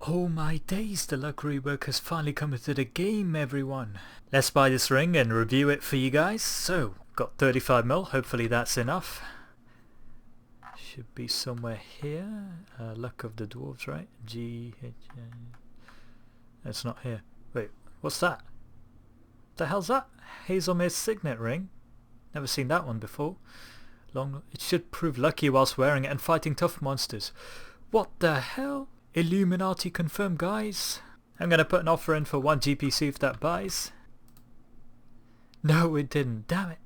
Oh my days, the luck rework has finally come into the game, everyone. Let's buy this ring and review it for you guys. So, got 35 mil, hopefully that's enough. Should be somewhere here. Luck of the Dwarves, right? It's not here. Wait, what's that? The hell's that? Hazelmere's signet ring? Never seen that one before. It should prove lucky whilst wearing it and fighting tough monsters. What the hell? Illuminati confirmed, guys. I'm gonna put an offer in for 1 GP, see if that buys. No, it didn't. Damn it.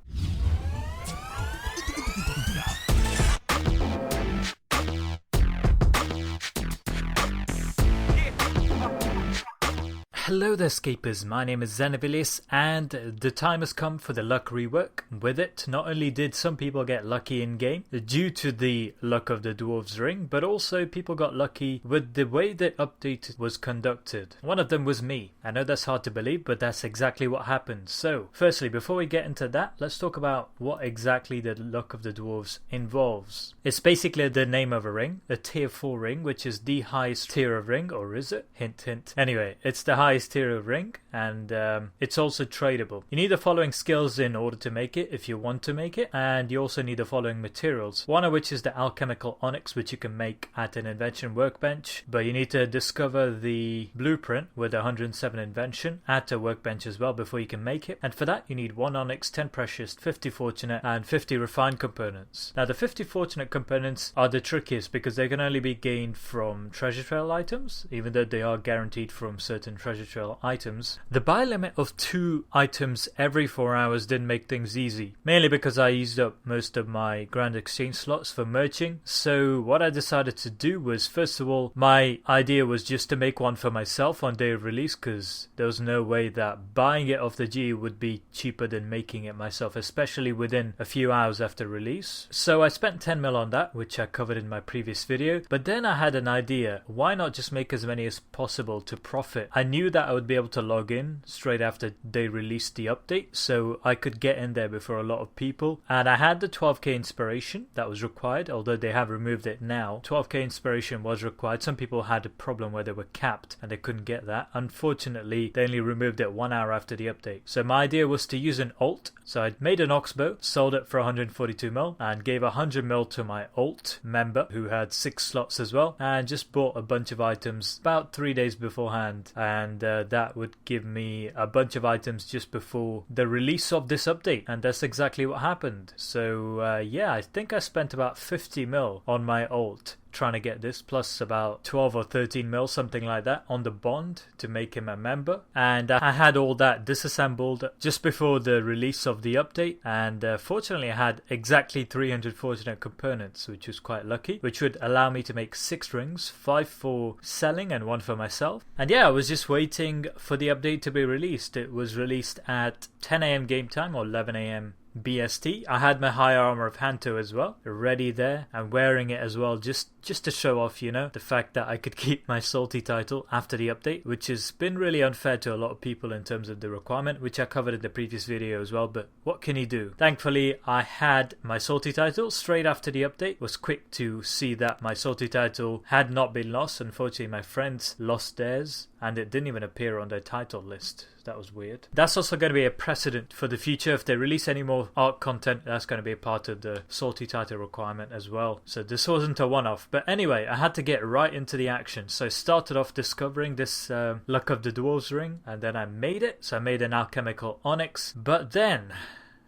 Hello there, Scapers. My name is Xenavilius, and the time has come for the luck rework. With it, not only did some people get lucky in game due to the luck of the Dwarves ring, but also people got lucky with the way that update was conducted. One of them was me. I know that's hard to believe, but that's exactly what happened. So, firstly, before we get into that, let's talk about what exactly the luck of the Dwarves involves. It's basically the name of a ring, a tier 4 ring, which is the highest tier of ring, or is it? Hint, hint. Anyway, it's the highest tier of ring, and it's also tradable. You need the following skills in order to make it, if you want to make it, and you also need the following materials, one of which is the alchemical onyx, which you can make at an invention workbench, but you need to discover the blueprint with 107 invention at a workbench as well before you can make it, and for that you need 1 onyx, 10 precious, 50 fortunate, and 50 refined components. Now the 50 fortunate components are the trickiest because they can only be gained from treasure trail items, even though they are guaranteed from certain treasure trail items. The buy limit of 2 items every 4 hours didn't make things easy, mainly because I used up most of my grand exchange slots for merching. So what I decided to do was, first of all, my idea was just to make one for myself on day of release, because there was no way that buying it off the G would be cheaper than making it myself, especially within a few hours after release. So I spent 10 mil on that, which I covered in my previous video, but then I had an idea. Why not just make as many as possible to profit? I knew that I would be able to log in straight after they released the update, so I could get in there before a lot of people, and I had the 12k inspiration that was required, although they have removed it now. 12k inspiration was required. Some people had a problem where they were capped and they couldn't get that. Unfortunately, they only removed it 1 hour after the update. So my idea was to use an alt. So I made an oxbow, sold it for 142 mil, and gave 100 mil to my alt member who had 6 slots as well, and just bought a bunch of items about 3 days beforehand, and that would give me a bunch of items just before the release of this update, and that's exactly what happened. So yeah, I think I spent about 50 mil on my alt trying to get this, plus about 12 or 13 mil, something like that, on the bond to make him a member. And I had all that disassembled just before the release of the update, and fortunately I had exactly 300 fortunate components, which was quite lucky, which would allow me to make 6 rings, 5 for selling and 1 for myself. And yeah, I was just waiting for the update to be released. It was released at 10 AM game time, or 11 AM BST. I had my high armor of Hanto as well, ready there, and wearing it as well, just to show off, you know, the fact that I could keep my salty title after the update, which has been really unfair to a lot of people in terms of the requirement, which I covered in the previous video as well, but what can you do? Thankfully, I had my salty title straight after the update. Was quick to see that my salty title had not been lost. Unfortunately, my friends lost theirs, and it didn't even appear on their title list. That was weird. That's also going to be a precedent for the future. If they release any more art content, that's going to be a part of the salty title requirement as well. So this wasn't a one-off. But anyway, I had to get right into the action. So I started off discovering this Luck of the Dwarves ring, and then I made it. So I made an alchemical onyx. But then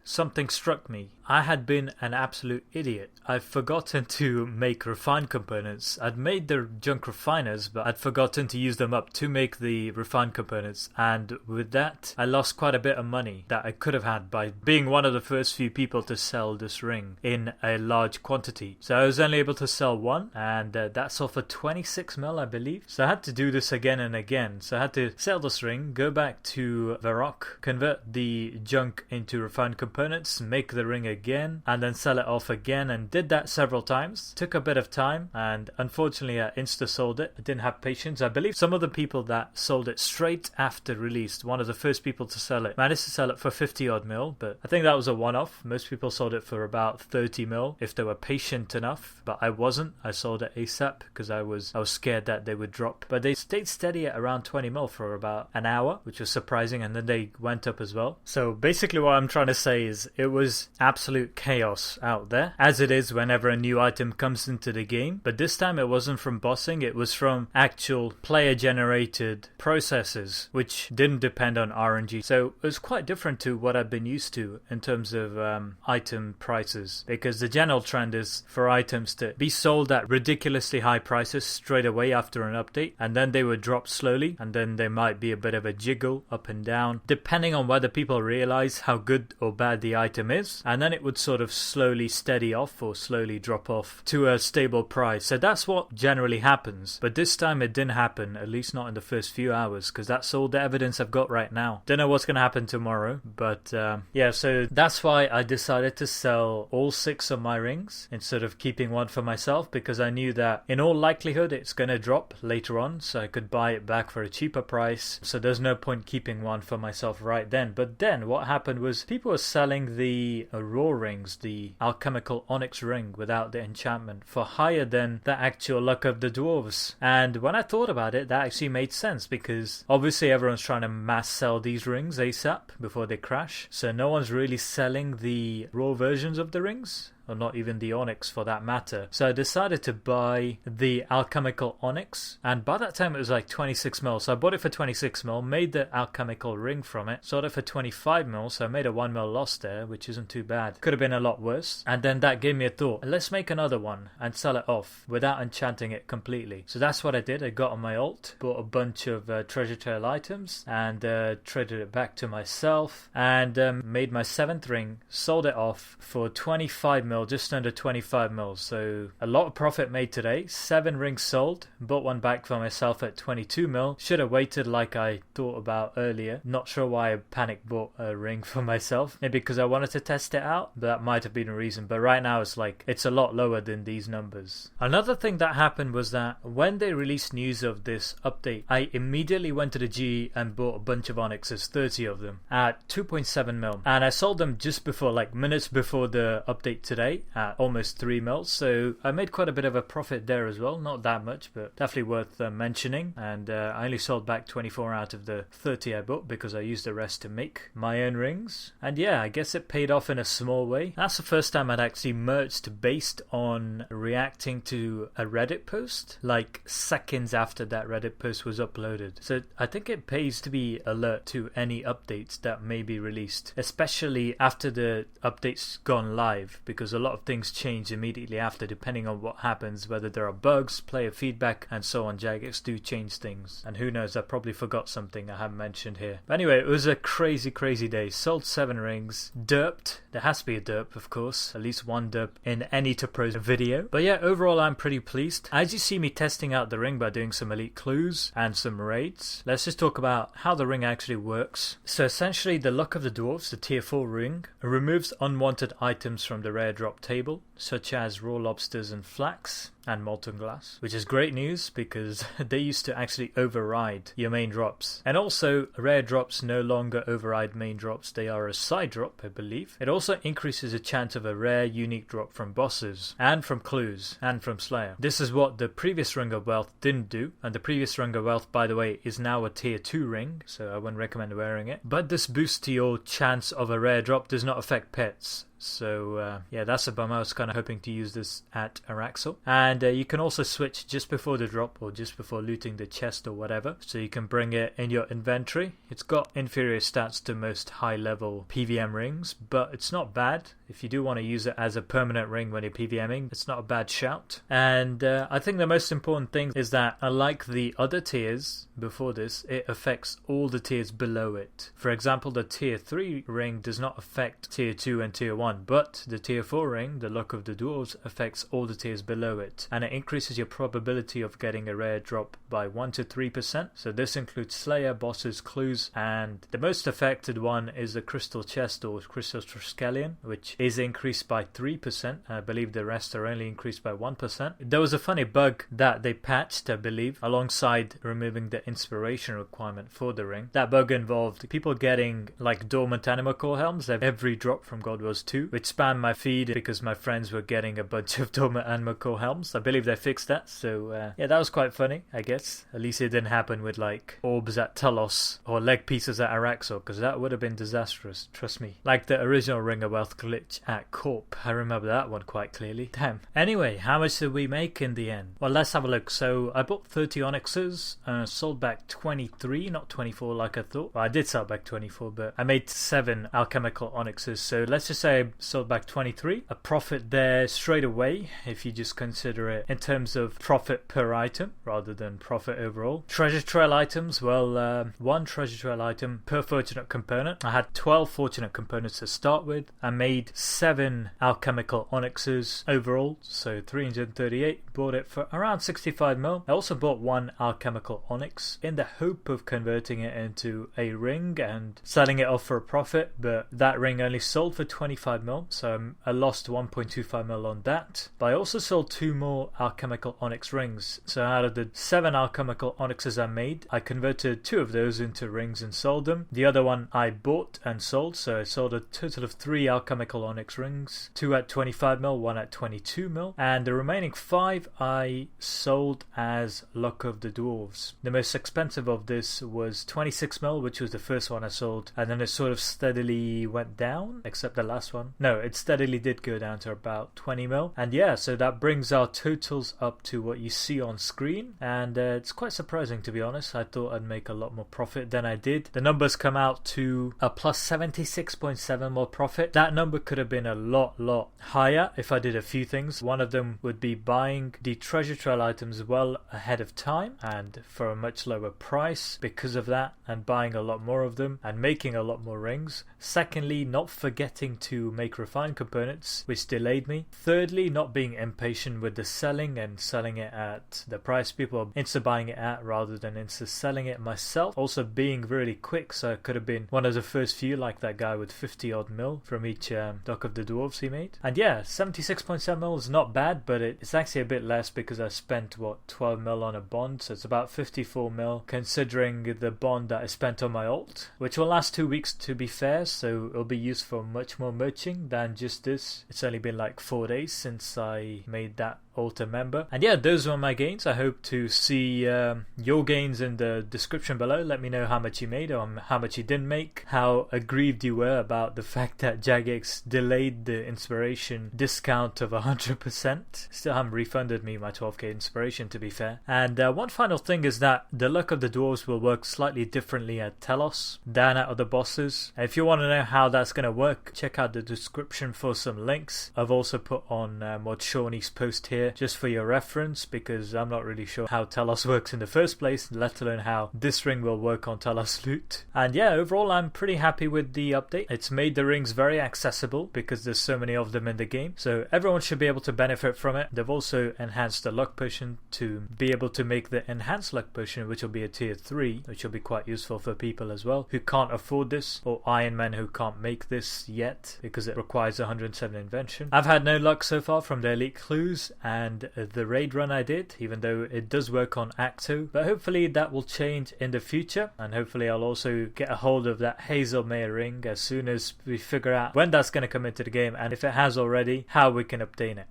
something struck me. I had been an absolute idiot. I'd forgotten to make refined components. I'd made the junk refiners, but I'd forgotten to use them up to make the refined components, and with that I lost quite a bit of money that I could have had by being one of the first few people to sell this ring in a large quantity. So I was only able to sell 1, and that's all for 26 mil, I believe. So I had to do this again and again. So I had to sell this ring, go back to Varrock, convert the junk into refined components, make the ring again, again and then sell it off again, and did that several times. Took a bit of time, and unfortunately I insta sold it. I didn't have patience. I believe some of the people that sold it straight after release, one of the first people to sell it, managed to sell it for 50 odd mil, but I think that was a one-off. Most people sold it for about 30 mil if they were patient enough, but I wasn't. I sold it ASAP because I was scared that they would drop, but they stayed steady at around 20 mil for about an hour, which was surprising, and then they went up as well. So basically what I'm trying to say is it was absolute chaos out there, as it is whenever a new item comes into the game, but this time it wasn't from bossing, it was from actual player generated processes which didn't depend on RNG. So it was quite different to what I've been used to in terms of item prices, because the general trend is for items to be sold at ridiculously high prices straight away after an update, and then they would drop slowly, and then there might be a bit of a jiggle up and down depending on whether people realize how good or bad the item is, and then it would sort of slowly steady off or slowly drop off to a stable price. So that's what generally happens, but this time it didn't happen, at least not in the first few hours, because that's all the evidence I've got right now. Don't know what's going to happen tomorrow, but yeah, so that's why I decided to sell all 6 of my rings instead of keeping one for myself, because I knew that in all likelihood it's going to drop later on, so I could buy it back for a cheaper price, so there's no point keeping one for myself right then. But then what happened was people were selling the raw rings, the alchemical onyx ring without the enchantment, for higher than the actual luck of the dwarves. And when I thought about it, that actually made sense, because obviously everyone's trying to mass sell these rings ASAP before they crash, so no one's really selling the raw versions of the rings, or not even the onyx for that matter. So I decided to buy the alchemical onyx, and by that time it was like 26 mil, so I bought it for 26 mil, made the alchemical ring from it, sold it for 25 mil, so I made a 1 mil loss there, which isn't too bad. Could have been a lot worse. And then that gave me a thought, let's make another one and sell it off without enchanting it completely. So that's what I did. I got on my alt, bought a bunch of treasure trail items, and traded it back to myself, and made my 7th ring, sold it off for 25 mil, just under 25 mil. So a lot of profit made today. 7 rings sold, bought one back for myself at 22 mil. Should have waited like I thought about earlier. Not sure why I panic bought a ring for myself. Maybe because I wanted to test it out, but that might have been a reason. But right now it's like it's a lot lower than these numbers. Another thing that happened was that when they released news of this update, I immediately went to the G and bought a bunch of onyxes, 30 of them at 2.7 mil, and I sold them just before, like minutes before the update today, at almost 3 mil. So I made quite a bit of a profit there as well. Not that much, but definitely worth mentioning. And I only sold back 24 out of the 30 I bought, because I used the rest to make my own rings. And yeah, I guess it paid off in a small way. That's the first time I'd actually merged based on reacting to a Reddit post, like seconds after that Reddit post was uploaded. So I think it pays to be alert to any updates that may be released, especially after the update's gone live, because a lot of things change immediately after depending on what happens, whether there are bugs, player feedback, and so on. Jagex do change things, and who knows, I probably forgot something I haven't mentioned here. But anyway, it was a crazy day. Sold 7 rings, derped. There has to be a derp, of course, at least one derp in any to pros video. But yeah, overall I'm pretty pleased. As you see me testing out the ring by doing some elite clues and some raids, let's just talk about how the ring actually works. So essentially the luck of the dwarves, the tier 4 ring, removes unwanted items from the rare drop table, such as raw lobsters and flax and molten glass, which is great news because they used to actually override your main drops. And also, rare drops no longer override main drops, they are a side drop, I believe. It also increases the chance of a rare unique drop from bosses, and from clues, and from Slayer. This is what the previous Ring of Wealth didn't do, and the previous Ring of Wealth, by the way, is now a tier 2 ring, so I wouldn't recommend wearing it. But this boost to your chance of a rare drop does not affect pets. So yeah, that's a bummer. I was kind of hoping to use this at Araxel. And you can also switch just before the drop or just before looting the chest or whatever. So you can bring it in your inventory. It's got inferior stats to most high level PVM rings, but it's not bad. If you do want to use it as a permanent ring when you're PVMing, it's not a bad shout. And I think the most important thing is that unlike the other tiers before this, it affects all the tiers below it. For example, the tier 3 ring does not affect tier 2 and tier 1, but the tier 4 ring, the Luck of of the Dwarves affects all the tiers below it, and it increases your probability of getting a rare drop by 1 to 3%. So this includes Slayer, bosses, clues, and the most affected one is the Crystal Chest or Crystal Triskelion, which is increased by 3%. I believe the rest are only increased by 1%. There was a funny bug that they patched, I believe, alongside removing the inspiration requirement for the ring. That bug involved people getting like dormant animal core helms every drop from God Wars 2, which spammed my feed because my friends were getting a bunch of dormant animal core helms. I believe they fixed that, so yeah, that was quite funny, I guess. At least it didn't happen with like orbs at Talos or leg pieces at Araxor, because that would have been disastrous, trust me. Like the original Ring of Wealth glitch at Corp. I remember that one quite clearly. Damn. Anyway, how much did we make in the end? Well, let's have a look. So I bought 30 onyxes, sold back 23, not 24 like I thought. Well, I did sell back 24, but I made 7 alchemical onyxes. So let's just say I sold back 23. A profit there straight away, if you just consider it in terms of profit per item rather than profit overall. Treasure trail items, well, 1 treasure trail item per fortunate component. I had 12 fortunate components to start with. I made 7 alchemical onyxes overall, so 338. Bought it for around 65 mil. I also bought 1 alchemical onyx in the hope of converting it into a ring and selling it off for a profit, but that ring only sold for 25 mil, so I lost 1.25 mil on that. But I also sold 2 more alchemical onyx rings. So out of the 7 alchemical onyxes I made, I converted 2 of those into rings and sold them. The other one I bought and sold, so I sold a total of 3 alchemical onyx rings, 2 at 25 mil, 1 at 22 mil, and the remaining 5 I sold as Luck of the Dwarves. The most expensive of this was 26 mil, which was the first one I sold, and then it sort of steadily went down, except the last one. No, it steadily did go down to about 20 mil, and yeah, so that brings our totals up to what you see on screen, and it's quite surprising, to be honest. I thought I'd make a lot more profit than I did. The numbers come out to a plus 76.7 more profit. That number could have been a lot higher if I did a few things. One of them would be buying the treasure trail items well ahead of time and for a much lower price because of that, and buying a lot more of them and making a lot more rings. Secondly, not forgetting to make refined components, which delayed me. Thirdly, not being impatient with the selling and selling it at the price people are insta buying it at rather than insta selling it myself. Also being really quick, so I could have been one of the first few, like that guy with 50 odd mil from each Luck of the Dwarves he made. And yeah, 76.7 mil is not bad, but it's actually a bit less because I spent what, 12 mil on a bond, so it's about 54 mil considering the bond that I spent on my alt, which will last 2 weeks to be fair, so it'll be used for much more merching than just this. It's only been like 4 days since I made that altar member. And yeah, those were my gains. I hope to see your gains in the description below. Let me know how much you made or how much you didn't make, how aggrieved you were about the fact that Jagex delayed the inspiration discount of 100%. Still haven't refunded me my 12k inspiration, to be fair. And one final thing is that the Luck of the Dwarves will work slightly differently at Telos than at other bosses. If you want to know how that's going to work, check out the description for some links. I've also put on Mod Shawnee's post here just for your reference, because I'm not really sure how Telos works in the first place, let alone how this ring will work on Telos loot. And yeah, overall I'm pretty happy with the update. It's made the rings very accessible because there's so many of them in the game, so everyone should be able to benefit from it. They've also enhanced the luck potion to be able to make the enhanced luck potion, which will be a tier 3, which will be quite useful for people as well who can't afford this, or Iron Men who can't make this yet because it requires 107 invention. I've had no luck so far from the elite clues and the raid run I did, even though it does work on Acto, but hopefully that will change in the future, and hopefully I'll also get a hold of that Hazelmere ring as soon as we figure out when that's going to come into the game, and if it has already, how we can obtain it.